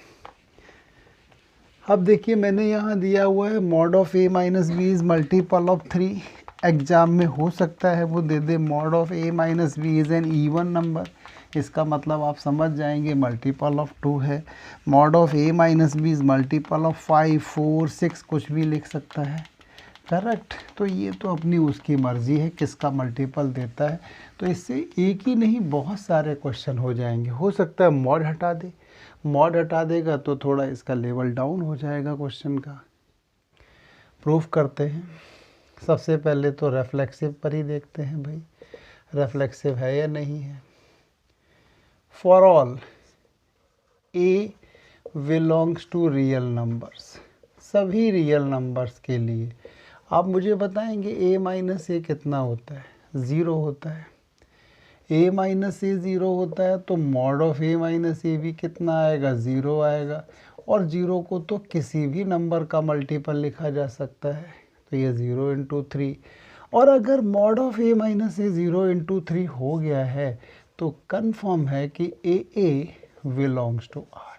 Speaker 1: अब देखिए मैंने यहाँ दिया हुआ है mod of A minus b is multiple of 3। Exam में हो सकता है वो दे दे mod of A minus b is an even number, इसका मतलब आप समझ जाएंगे मल्टीपल ऑफ 2 है। Mod of A minus b is multiple of 5, 4, 6 कुछ भी लिख सकता है, करेक्ट। तो ये तो अपनी उसकी मर्ज़ी है किसका मल्टीपल देता है। तो इससे एक ही नहीं बहुत सारे क्वेश्चन हो जाएंगे। हो सकता है मॉड हटा दे, मॉड हटा देगा तो थोड़ा इसका लेवल डाउन हो जाएगा क्वेश्चन का। प्रूफ करते हैं। सबसे पहले तो रेफ्लेक्सिव पर ही देखते हैं भाई, रेफ्लेक्सिव है या नहीं है। For all A belongs to real numbers, सभी रियल नंबर्स के लिए आप मुझे बताएंगे ए माइनस ए कितना होता है? 0 होता है। ए माइनस ए 0 होता है तो मॉड ऑफ ए माइनस ए भी कितना आएगा? 0 आएगा। और 0 को तो किसी भी नंबर का मल्टीपल लिखा जा सकता है, तो ये 0 इंटू 3। और अगर mod of A minus A 0 into 3 हो गया है तो कन्फर्म है कि ए बिलोंग्स टू आर।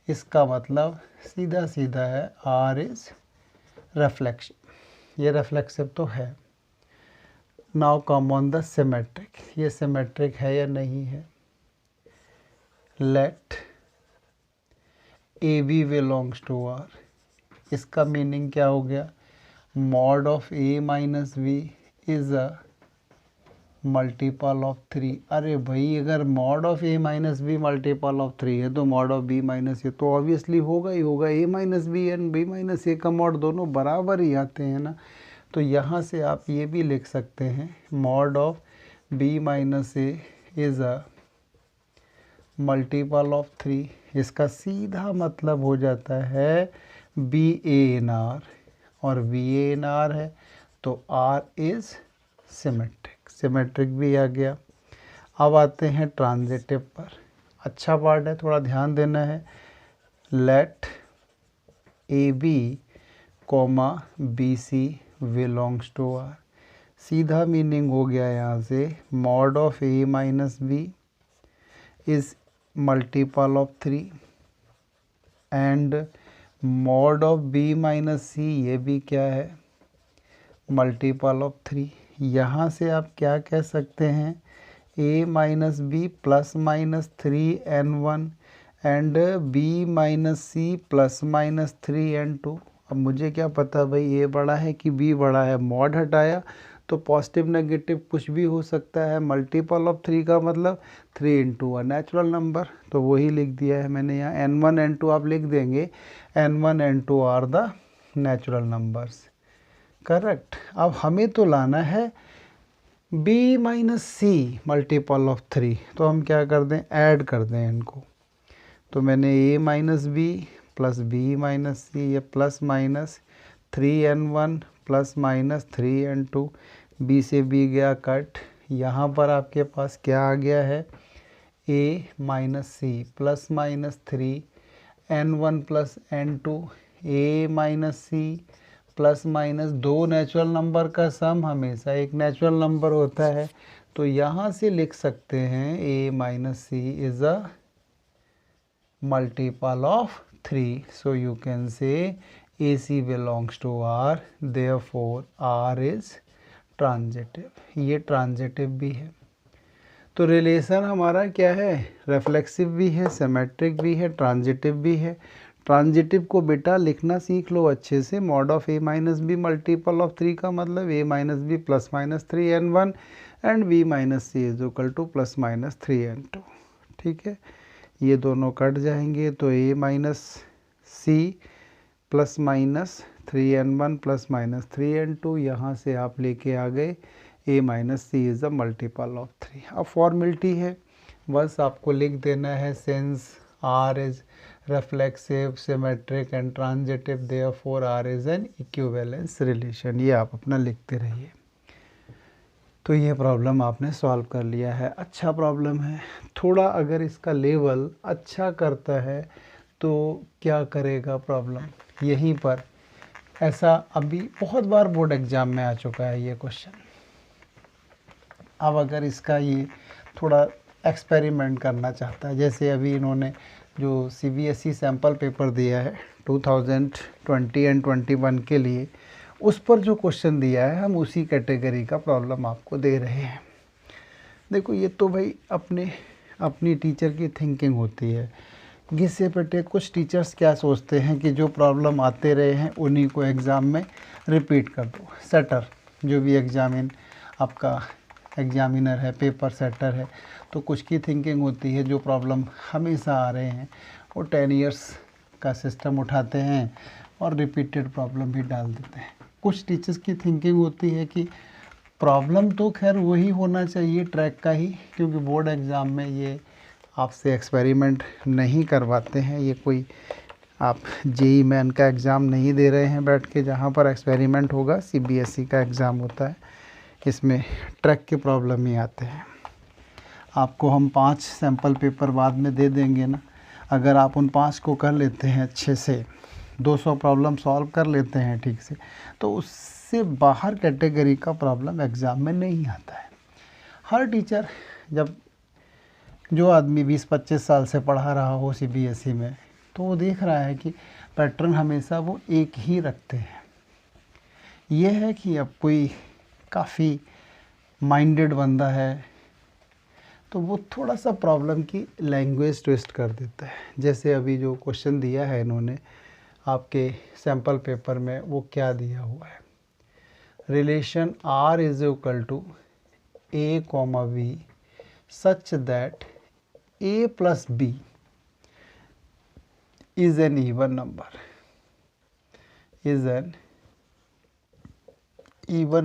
Speaker 1: इसका मतलब सीधा सीधा है आर इज रेफ्लेक्शन, ये रेफ्लेक्सिव तो है। Now come on the symmetric, ये सिमेट्रिक है या नहीं है। Let A b belongs to R, इसका मीनिंग क्या हो गया? Mod of A minus B is a multiple of 3। अरे भाई अगर mod of A minus B multiple of 3 है तो mod of B minus a तो ऑब्वियसली होगा ही होगा। A minus b and B minus a का मॉड दोनों बराबर ही आते हैं ना। तो यहाँ से आप ये भी लिख सकते हैं mod of B minus A is a multiple of 3। इसका सीधा मतलब हो जाता है बी ए इन आर, और बी ए इन आर है तो आर इज़ सिमेट्रिक, सिमेट्रिक भी आ गया। अब आते हैं ट्रांजिटिव पर। अच्छा पार्ट है, थोड़ा ध्यान देना है। Let A b comma b c belongs to R, सीधा मीनिंग हो गया यहाँ से mod of A minus B is multiple of 3 and mod of B minus सी, ये भी क्या है? Multiple of 3। यहाँ से आप क्या कह सकते हैं? A minus B plus minus 3n1 and B minus C plus minus 3n2। अब मुझे क्या पता भाई ए बड़ा है कि बी बड़ा है, मॉड हटाया तो पॉजिटिव नेगेटिव कुछ भी हो सकता है। मल्टीपल ऑफ 3 का मतलब 3 इंटू अ नेचुरल नंबर, तो वही लिख दिया है मैंने यहाँ। n1 n2 आप लिख देंगे, n1 n2 are the natural numbers, correct. अब हमें तो लाना है b minus C multiple of 3, तो हम क्या कर दें? ऐड कर दें इनको। तो मैंने a minus B plus B minus सी, ये plus minus 3n1 plus minus 3n2, B से बी गया कट। यहाँ पर आपके पास क्या आ गया है? a minus C plus minus 3n1 plus n2, a minus C plus minus 2 natural number का सम हमेशा एक नेचुरल नंबर होता है, तो यहाँ से लिख सकते हैं a minus C is a multiple of 3। So you can say AC belongs to R, therefore R is transitive. ये ट्रांजिटिव भी है। तो रिलेशन हमारा क्या है? रेफ्लेक्सिव भी है, सिमेट्रिक भी है, ट्रांजिटिव भी है। ट्रांजिटिव को बेटा लिखना सीख लो अच्छे से। Mod of A minus B multiple of 3 का मतलब A minus B plus minus 3n1 and B minus C is equal to plus minus 3n2। ठीक है, ये दोनों कट जाएंगे तो A minus C plus minus 3n1 plus minus 3n2, यहाँ से आप लेके आ गए a minus C is the multiple of 3। अब फॉर्मेलिटी है, बस आपको लिख देना है since r is reflexive, symmetric and transitive, therefore R is an equivalence relation। ये आप अपना लिखते रहिए। तो ये प्रॉब्लम आपने सॉल्व कर लिया है, अच्छा प्रॉब्लम है। थोड़ा अगर इसका लेवल अच्छा करता है तो क्या करेगा प्रॉब्लम, यहीं पर ऐसा अभी बहुत बार बोर्ड एग्ज़ाम में आ चुका है ये क्वेश्चन। अब अगर इसका ये थोड़ा एक्सपेरिमेंट करना चाहता है, जैसे अभी इन्होंने जो CBSE सैम्पल पेपर दिया है 2020 एंड 21 के लिए, उस पर जो क्वेश्चन दिया है हम उसी कैटेगरी का प्रॉब्लम आपको दे रहे हैं। देखो ये तो भाई अपनी टीचर की थिंकिंग होती है, घिसे पिटे। कुछ टीचर्स क्या सोचते हैं कि जो प्रॉब्लम आते रहे हैं उन्हीं को एग्ज़ाम में रिपीट कर दो। सेटर जो भी आपका एग्जामिनर है, पेपर सेटर है, तो कुछ की थिंकिंग होती है जो प्रॉब्लम हमेशा आ रहे हैं वो 10 इयर्स का सिस्टम उठाते हैं और रिपीटेड प्रॉब्लम भी डाल देते हैं। कुछ टीचर्स की थिंकिंग होती है कि प्रॉब्लम तो खैर वही होना चाहिए ट्रैक का ही, क्योंकि बोर्ड एग्ज़ाम में ये आपसे एक्सपेरिमेंट नहीं करवाते हैं। ये कोई आप JEE मेन का एग्ज़ाम नहीं दे रहे हैं बैठ के जहाँ पर एक्सपेरिमेंट होगा। CBSE का एग्ज़ाम होता है, इसमें ट्रैक के प्रॉब्लम ही आते हैं। आपको हम 5 सैम्पल पेपर बाद में दे देंगे ना, अगर आप उन 5 को कर लेते हैं अच्छे से, 200 प्रॉब्लम सॉल्व कर लेते हैं ठीक से, तो उससे बाहर कैटेगरी का प्रॉब्लम एग्ज़ाम में नहीं आता है। हर टीचर, जब जो आदमी 20-25 साल से पढ़ा रहा हो CBSE में, तो वो देख रहा है कि पैटर्न हमेशा वो एक ही रखते हैं। ये है कि अब कोई काफ़ी माइंडेड बंदा है तो वो थोड़ा सा प्रॉब्लम की लैंग्वेज ट्विस्ट कर देता है। जैसे अभी जो क्वेश्चन दिया है इन्होंने आपके सैम्पल पेपर में, वो क्या दिया हुआ है, relation R is equal to A, B such that A plus B is an even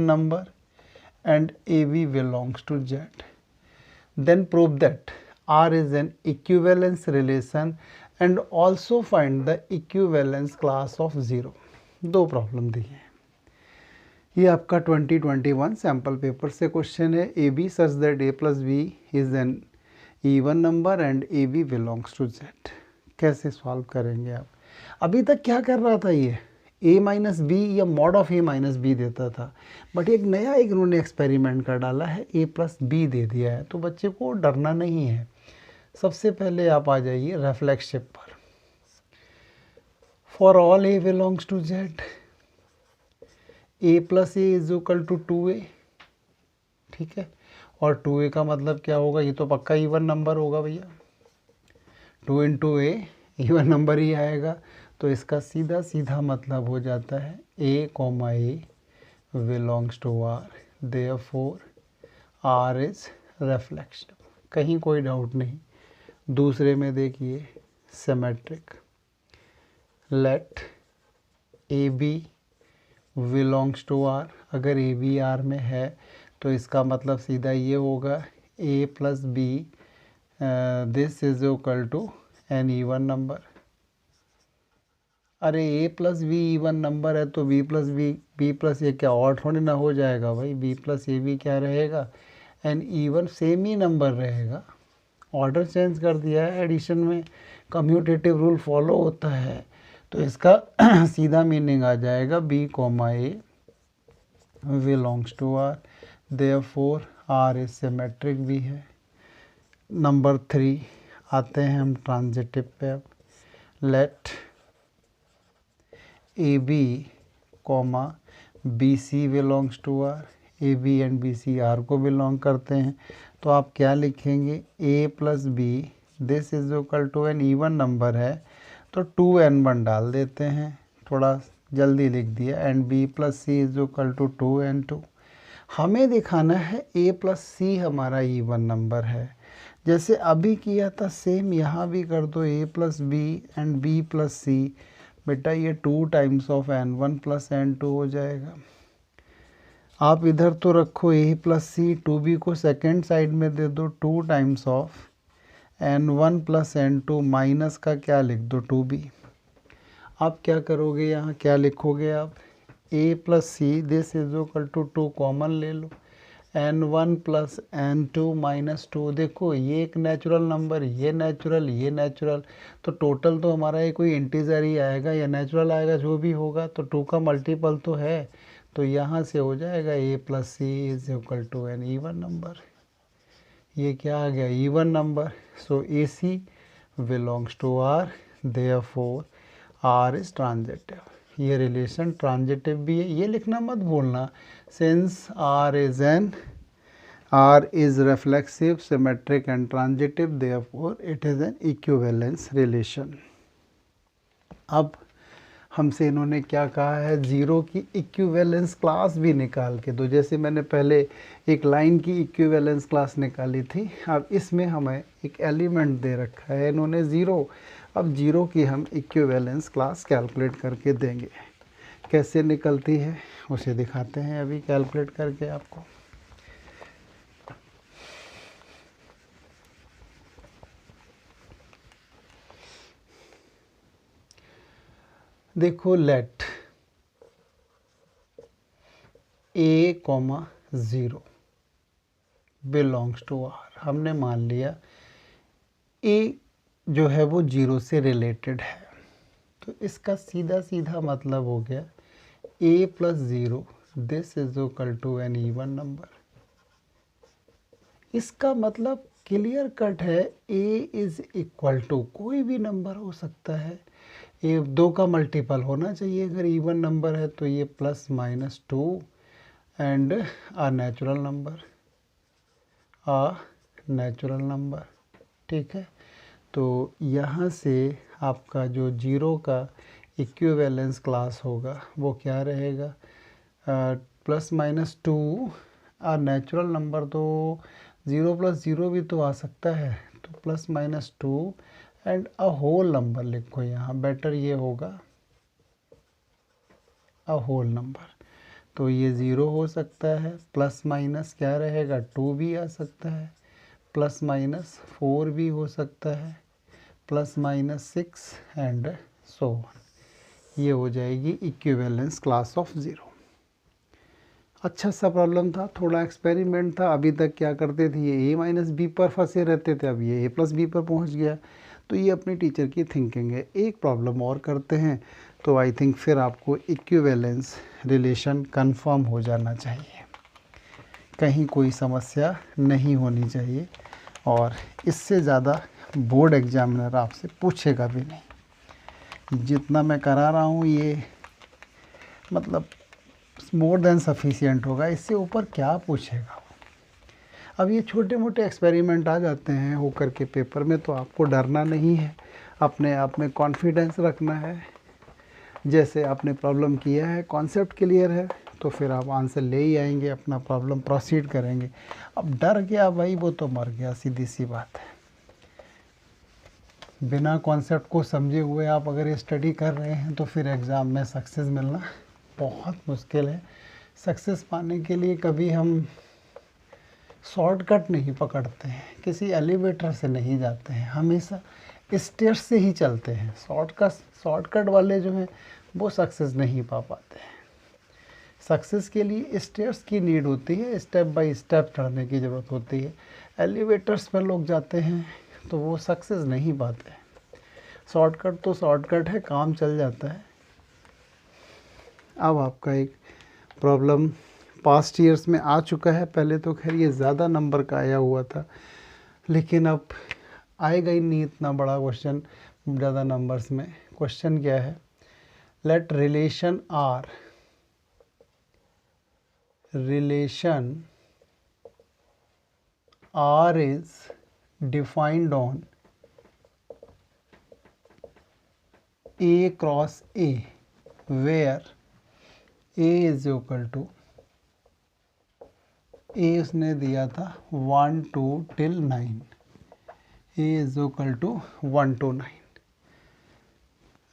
Speaker 1: number, and AB belongs to Z. Then prove that R is an equivalence relation and also find the equivalence class of 0। दो problem दी हैं। ये आपका 2021 sample paper से question है। AB such that A plus B is an even number and AB belongs to Z। कैसे solve करेंगे आप? अभी तक क्या कर रहा था ये, A माइनस बी या mod of A minus B देता था, बट एक नया इन्होंने एक्सपेरिमेंट कर डाला है, A प्लस बी दे दिया है। तो बच्चे को डरना नहीं है। सबसे पहले आप आ जाइए रेफ्लेक्सिव पर। For all A belongs to Z, A plus A is equal to 2A, ठीक है। और 2A का मतलब क्या होगा, ये तो पक्का इवन नंबर होगा भैया, 2 इंटू A इवन नंबर ही आएगा। तो इसका सीधा सीधा मतलब हो जाता है A, A belongs to R, therefore R is reflexive. कहीं कोई डाउट नहीं। दूसरे में देखिए symmetric, let AB belongs to R। अगर AB R में है तो इसका मतलब सीधा ये होगा A plus B this is equal to an even number. अरे A plus B even number है तो B प्लस बी प्लस ये क्या और थोड़ी ना हो जाएगा भाई, B प्लस ए बी क्या रहेगा, एन इवन सेम ही नंबर रहेगा। ऑर्डर चेंज कर दिया है, एडिशन में कम्यूटेटिव रूल फॉलो होता है। तो इसका सीधा मीनिंग आ जाएगा B, A belongs to R, therefore R is symmetric भी है। नंबर 3 आते हैं हम ट्रांजिटिव पे। अब let AB, BC belongs to R। AB and BC R को बिलोंग करते हैं। तो आप क्या लिखेंगे, A plus B this is equal to an even number है तो 2n1 डाल देते हैं, थोड़ा जल्दी लिख दिया, and B plus C is equal to 2n2। हमें दिखाना है A प्लस C हमारा इवन नंबर है। जैसे अभी किया था सेम यहाँ भी कर दो, A plus B and B plus C बेटा ये 2 times of n1 plus n2 हो जाएगा। आप इधर तो रखो a प्लस सी, 2b को सेकेंड साइड में दे दो 2 times of n1 plus n2 minus का क्या लिख दो 2b। आप क्या करोगे, यहाँ क्या लिखोगे आप, a plus C this is equal to 2 common ले लो, n1 प्लस n2 माइनस 2। देखो ये एक नेचुरल नंबर, ये नेचुरल, तो टोटल तो हमारा ये कोई इंटीजर ही आएगा या नेचुरल आएगा, जो भी होगा तो 2 का मल्टीपल तो है। तो यहाँ से हो जाएगा a plus C is equal to an even number. ये क्या आ गया, even number. So A C belongs to R, therefore R is transitive. ये रिलेशन ट्रांजिटिव भी है, ये लिखना मत भूलना। Since R is reflexive, symmetric and transitive, therefore it is an equivalence relation। अब हमसे इन्होंने क्या कहा है, ज़ीरो की इक्विवेलेंस क्लास भी निकाल के दो। जैसे मैंने पहले एक लाइन की इक्विवेलेंस क्लास निकाली थी, अब इसमें हमें एक एलिमेंट दे रखा है इन्होंने ज़ीरो। अब ज़ीरो की हम इक्विवेलेंस क्लास कैलकुलेट करके देंगे। कैसे निकलती है उसे दिखाते हैं अभी कैलकुलेट करके आपको। देखो let a comma 0 belongs to r। हमने मान लिया a जो है वो 0 से रिलेटेड है, तो इसका सीधा सीधा मतलब हो गया a plus 0 this is equal to an even number. इसका मतलब क्लियर कट है, a इज इक्वल टू कोई भी नंबर हो सकता है, ये 2 का मल्टीपल होना चाहिए अगर इवन नंबर है, तो ये plus minus 2 and a natural number, ठीक है। तो यहाँ से आपका जो जीरो का इक्विवेलेंस क्लास होगा वो क्या रहेगा, प्लस माइनस 2 आ नेचुरल नंबर, तो 0 प्लस 0 भी तो आ सकता है, तो plus minus 2 and a whole number लिखो यहाँ, बेटर ये होगा अ होल नंबर। तो ये 0 हो सकता है, प्लस माइनस क्या रहेगा 2 भी आ सकता है, प्लस माइनस 4 भी हो सकता है, plus minus 6 and so on. ये हो जाएगी इक्विवेलेंस क्लास ऑफ 0। अच्छा सा प्रॉब्लम था, थोड़ा एक्सपेरिमेंट था। अभी तक क्या करते थे, ये a माइनस बी पर फंसे रहते थे, अब ये a प्लस बी पर पहुंच गया। तो ये अपनी टीचर की थिंकिंग है। एक प्रॉब्लम और करते हैं तो आई थिंक फिर आपको इक्विवेलेंस रिलेशन कंफर्म हो जाना चाहिए, कहीं कोई समस्या नहीं होनी चाहिए, और इससे ज़्यादा बोर्ड एग्जामिनर आपसे पूछेगा भी नहीं। जितना मैं करा रहा हूँ ये मतलब मोर देन सफिशिएंट होगा, इससे ऊपर क्या पूछेगा। अब ये छोटे मोटे एक्सपेरिमेंट आ जाते हैं होकर के पेपर में, तो आपको डरना नहीं है, अपने आप में कॉन्फिडेंस रखना है। जैसे आपने प्रॉब्लम किया है, कॉन्सेप्ट क्लियर है, तो फिर आप आंसर ले ही आएंगे, अपना प्रॉब्लम प्रोसीड करेंगे। अब डर गया भाई वो तो मर गया, सीधी सी बात है। बिना कॉन्सेप्ट को समझे हुए आप अगर स्टडी कर रहे हैं तो फिर एग्ज़ाम में सक्सेस मिलना बहुत मुश्किल है। सक्सेस पाने के लिए कभी हम शॉर्टकट नहीं पकड़ते हैं, किसी एलिवेटर से नहीं जाते हैं, हमेशा स्टेयर्स से ही चलते हैं। शॉर्टकट वाले जो हैं वो सक्सेस नहीं पा पाते हैं। सक्सेस के लिए स्टेयर्स की नीड होती है, स्टेप बाय स्टेप चढ़ने की ज़रूरत होती है। एलिवेटर्स पर लोग जाते हैं तो वो सक्सेस नहीं पाते। शॉर्टकट तो शॉर्टकट है, काम चल जाता है। अब आपका एक प्रॉब्लम पास्ट ईयर्स में आ चुका है, पहले तो खैर ये ज़्यादा नंबर का आया हुआ था, लेकिन अब आएगा ही नहीं इतना बड़ा क्वेश्चन ज़्यादा नंबर्स में। क्वेश्चन क्या है, let relation R is defined on A cross A, where A is equal to, A उसने दिया था 1 2 till 9, A is equal to 1 to 9,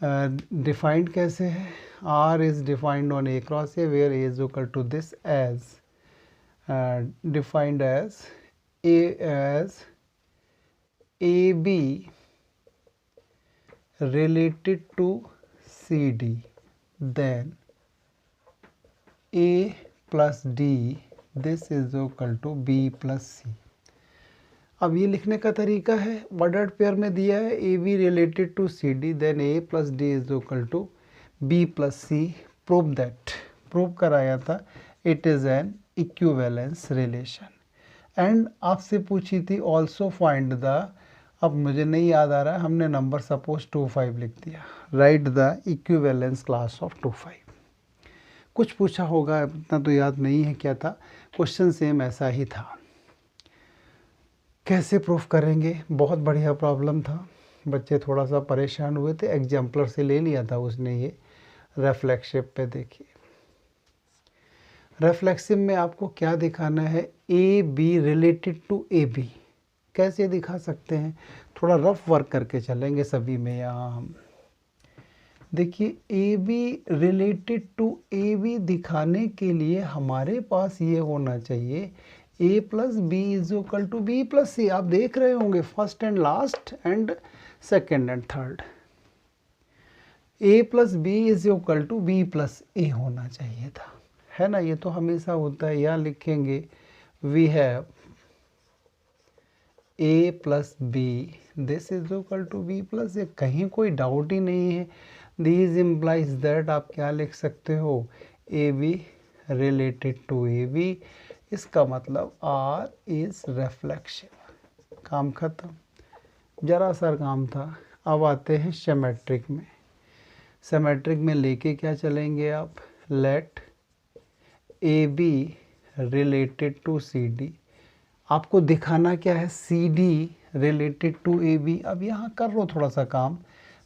Speaker 1: defined कैसे है? R is defined on A cross A where A is equal to this as defined as AB related to CD, then A plus D this is equal to B plus C. अब ये लिखने का तरीका है, ordered pair में दिया है A B related to C D then A plus D is equal to B plus C. Prove that, prove कराया था it is an equivalence relation. And आपसे पूछी थी ऑल्सो फाइंड द, अब मुझे नहीं याद आ रहा है, हमने नंबर सपोज 25 लिख दिया. Right the equivalence class of 25. कुछ पूछा होगा, इतना तो याद नहीं है क्या था, क्वेश्चन सेम ऐसा ही था. कैसे प्रूफ करेंगे? बहुत बढ़िया प्रॉब्लम था, बच्चे थोड़ा सा परेशान हुए थे. एग्जाम्पलर से ले लिया था उसने ये. रिफ्लेक्सिव पे देखिए, रिफ्लेक्सिव में आपको क्या दिखाना है? A B related to A B. कैसे दिखा सकते हैं? थोड़ा रफ वर्क करके चलेंगे सभी में. यहाँ हम देखिए A B related to A B दिखाने के लिए हमारे पास ये होना चाहिए A plus B is equal to B plus C. आप देख रहे होंगे first and last and second and third. A plus B is equal to B plus A होना चाहिए था, है ना? ये तो हमेशा होता है. यहाँ लिखेंगे we have A plus B this is equal to B plus A. कहीं कोई डाउट ही नहीं है. दिस इम्प्लाइज दैट आप क्या लिख सकते हो? A B related to A B. इसका मतलब R इज रिफ्लेक्शन. काम खत्म, जरा सा काम था. अब आते हैं सिमेट्रिक में. सिमेट्रिक में लेके क्या चलेंगे आप? Let A B related to C D. आपको दिखाना क्या है? C D related to A B. अब यहाँ कर लो थोड़ा सा काम.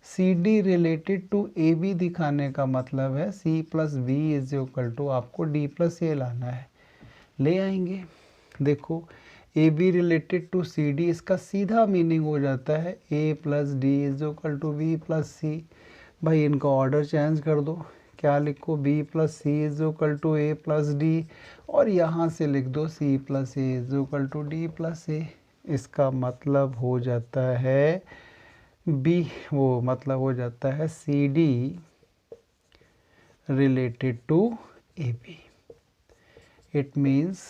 Speaker 1: C D related to A B दिखाने का मतलब है C plus B is equal to आपको डी प्लस ए लाना है. ले आएंगे. देखो A B related to C D, इसका सीधा मीनिंग हो जाता है A plus D is equal to B plus C. भाई इनका ऑर्डर चेंज कर दो. क्या लिखो? B plus C is equal to A plus D, और यहाँ से लिख दो C plus A is equal to D plus A. इसका मतलब हो जाता है बी, वो मतलब हो जाता है C D related to A B. It means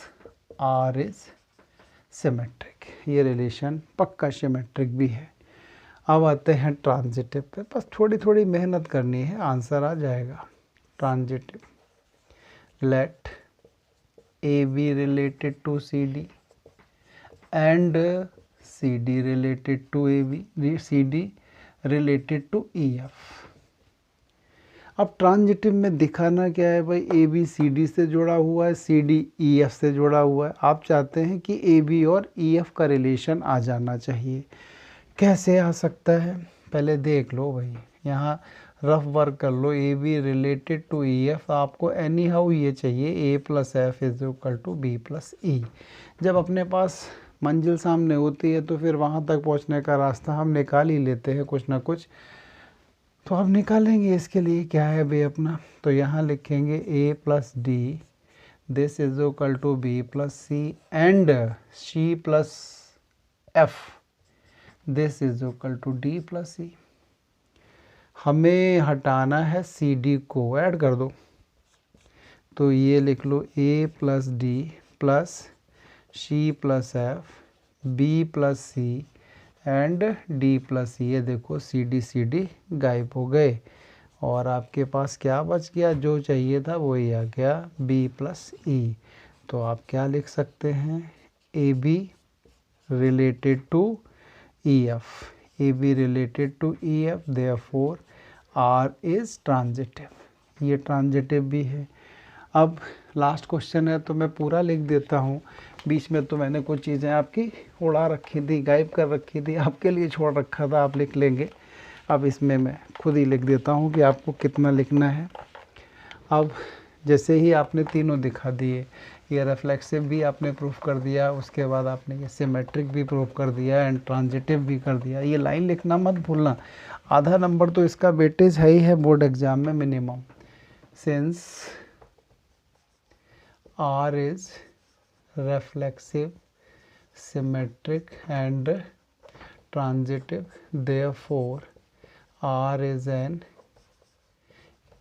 Speaker 1: R is symmetric. ये रिलेशन पक्का सिमेट्रिक भी है. अब आते हैं ट्रांजिटिव पे. बस थोड़ी थोड़ी मेहनत करनी है, आंसर आ जाएगा. Transitive, let A B related to C D and C D related to A B, C D related to E F. अब ट्रांजिटिव में दिखाना क्या है भाई? ए बी सी डी से जुड़ा हुआ है, सी डी ई एफ से जुड़ा हुआ है. आप चाहते हैं कि ए बी और ई एफ का रिलेशन आ जाना चाहिए. कैसे आ सकता है? पहले देख लो भाई, यहाँ रफ वर्क कर लो. A B related to E F, आपको एनी हाउ ये चाहिए A plus F is equal to B plus E. जब अपने पास मंजिल सामने होती है तो फिर वहाँ तक पहुँचने का रास्ता हम निकाल ही लेते हैं कुछ ना कुछ. तो अब निकालेंगे इसके लिए क्या है भाई अपना. तो यहाँ लिखेंगे A plus D this is equal to B plus C and C plus F this is equal to D plus C. हमें हटाना है सी डी को, ऐड कर दो. तो ये लिख लो A plus D plus C plus F B plus C and D plus. ये देखो सी डी गायब हो गए और आपके पास क्या बच गया? जो चाहिए था वही आ गया, बी प्लस ई. तो आप क्या लिख सकते हैं? A B related to E F. A B related to E F, therefore R is transitive. ये ट्रांजिटिव भी है. अब लास्ट क्वेश्चन है तो मैं पूरा लिख देता हूँ. बीच में तो मैंने कुछ चीज़ें आपकी उड़ा रखी थी, गायब कर रखी थी, आपके लिए छोड़ रखा था, आप लिख लेंगे. अब इसमें मैं खुद ही लिख देता हूँ कि आपको कितना लिखना है. अब जैसे ही आपने तीनों दिखा दिए, ये रिफ्लेक्सिव भी आपने प्रूफ कर दिया, उसके बाद आपने ये सिमेट्रिक भी प्रूफ कर दिया एंड ट्रांजिटिव भी कर दिया। ये लाइन लिखना मत भूलना, आधा नंबर तो इसका वेटेज है ही है बोर्ड एग्जाम में minimum. Since R is reflexive, symmetric and transitive, therefore R is an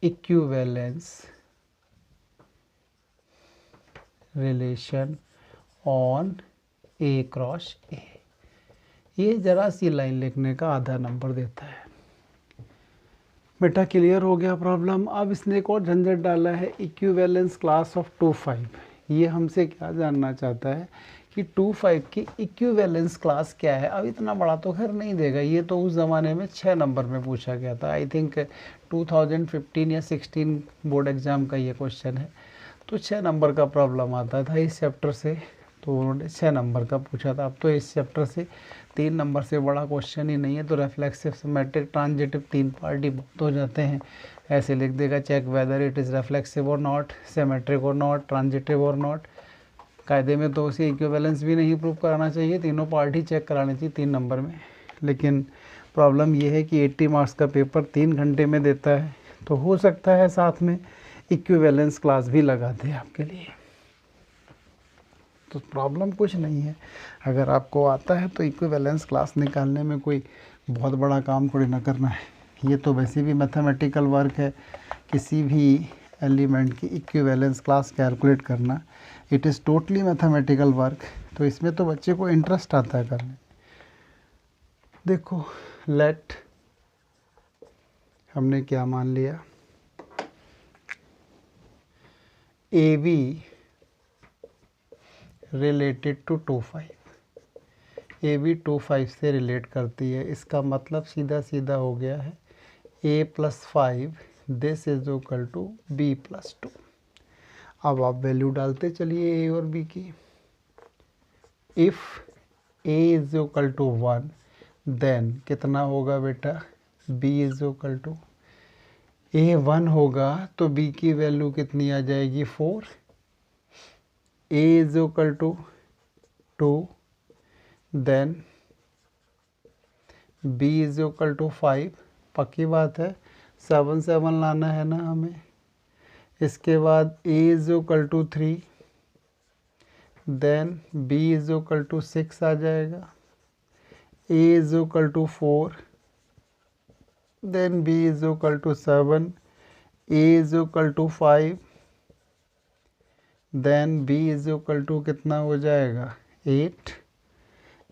Speaker 1: equivalence relation on A cross A। ये जरा सी लाइन लिखने का आधा नंबर देता है। बेटा क्लियर हो गया प्रॉब्लम। अब इसने एक और झंझट डाला है, इक्विवेलेंस क्लास ऑफ 2-5। ये हमसे क्या जानना चाहता है कि 2-5 की इक्विवेलेंस क्लास क्या है। अब इतना बड़ा तो खैर नहीं देगा, ये तो उस ज़माने में 6 नंबर में पूछा गया था। आई थिंक 2015 या 16 बोर्ड एग्ज़ाम का ये क्वेश्चन है, तो 6 नंबर का प्रॉब्लम आता था इस चैप्टर से, तो उन्होंने 6 नंबर का पूछा था। अब तो इस चैप्टर से 3 नंबर से बड़ा क्वेश्चन ही नहीं है, तो रिफ्लेक्सिव, सिमेट्रिक, ट्रांजिटिव 3 पार्ट ही बहुत हो जाते हैं। ऐसे लिख देगा, check whether it is reflexive और नॉट, सिमेट्रिक और नॉट, ट्रांजिटिव और नॉट। कायदे में तो उसे इक्विवेलेंस भी नहीं प्रूव कराना चाहिए, तीनों पार्ट ही चेक करानी चाहिए 3 नंबर में। लेकिन प्रॉब्लम ये है कि 80 मार्क्स का पेपर 3 घंटे में देता है, तो हो सकता है साथ में इक्विवेलेंस क्लास भी लगा दे आपके लिए। तो प्रॉब्लम कुछ नहीं है, अगर आपको आता है तो इक्विवेलेंस क्लास निकालने में कोई बहुत बड़ा काम थोड़ी ना करना है। ये तो वैसे भी मैथमेटिकल वर्क है, किसी भी एलिमेंट की इक्विवेलेंस क्लास कैलकुलेट करना, it is totally mathematical work. तो इसमें तो बच्चे को इंटरेस्ट आता है करने। देखो लेट, हमने क्या मान लिया, A B related to 2-5, A B 2-5 से रिलेट करती है। इसका मतलब सीधा सीधा हो गया है a+5 this is equal to b+2। अब आप वैल्यू डालते चलिए ए और बी की। If a is equal to 1 then कितना होगा बेटा, b is equal to, a 1 होगा तो b की वैल्यू कितनी आ जाएगी 4, a is equal to 2 then b is equal to 5, पक्की बात है 7 7 लाना है ना हमें। इसके बाद a is equal to 3 then b is equal to 6 आ जाएगा, a is equal to 4 then b is equal to 7, a is equal to 5 then b is equal to कितना हो जाएगा 8,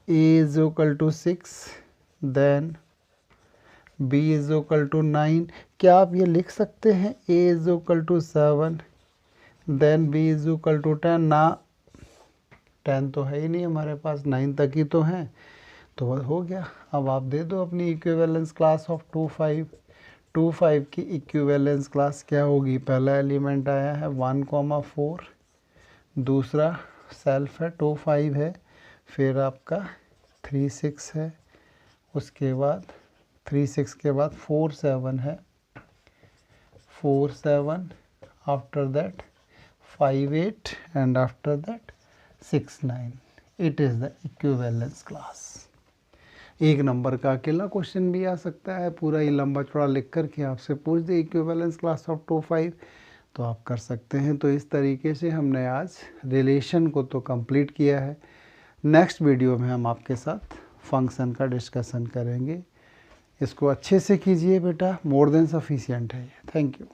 Speaker 1: a is equal to 6 then b is equal to 9। क्या आप ये लिख सकते हैं a is equal to 7 then b is equal to 10? ना, 10 तो है ही नहीं हमारे पास, 9 तक ही तो हैं, तो हो गया। अब आप दे दो अपनी इक्विवेलेंस क्लास ऑफ 2-5। 2-5 की इक्विवेलेंस क्लास क्या होगी, पहला एलिमेंट आया है 1,4, दूसरा सेल्फ है 2-5 है, फिर आपका 3-6 है, उसके बाद 3-6 के बाद 4-7 है, 4-7, after that 5-8 and after that 6-9। It is the equivalence class. 1 number का अकेला क्वेश्चन भी आ सकता है, पूरा ही लंबा चौड़ा लिख कर के आपसे पूछ दे इक्विवेलेंस क्लास ऑफ 2-5, तो आप कर सकते हैं। तो इस तरीके से हमने आज रिलेशन को तो कंप्लीट किया है। नेक्स्ट वीडियो में हम आपके साथ फंक्शन का डिस्कशन करेंगे। इसको अच्छे से कीजिए बेटा, मोर देन सफिशिएंट है ये। Thank you.